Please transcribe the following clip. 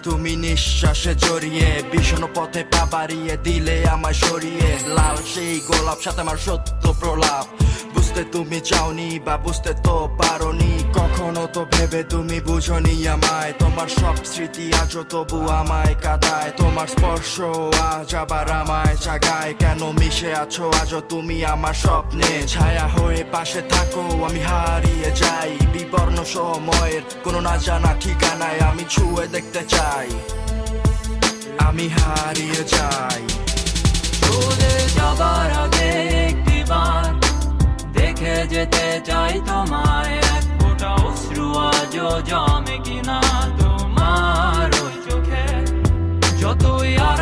তুমি নিঃশ্বাসে জড়িয়ে ভীষণ পথে পা বাড়িয়ে দিলে আমায় সরিয়ে লাল সেই গোলাপ সাথে আমার সত্য প্রলাপ বুঝতে তুমি চাওনি বা বুঝতে তো পারোনি কখনো তো ভেবে তুমি বুঝনি আমায় তোমার সব স্মৃতি আজও তবু আমায় কাঁদায় তোমার স্পর্শ আজ আবার আমায় জাগায় কেন মিশে আছো আজও তুমি আমার স্বপ্নে ছায়া হয়ে পাশে থাকো আমি হারিয়ে যাই বিবর্ণ সময়ের কোনো না জানা ঠিকানায় আমি ছুঁয়ে দেখতে চাই আমি হারিয়ে যাই চলে যাবার আগে একটিবার দেখে যেতে চাই তোমায় এক ফোঁটা অশ্রু আজও জমে কিনা তোমার ওই চোখে যতই আর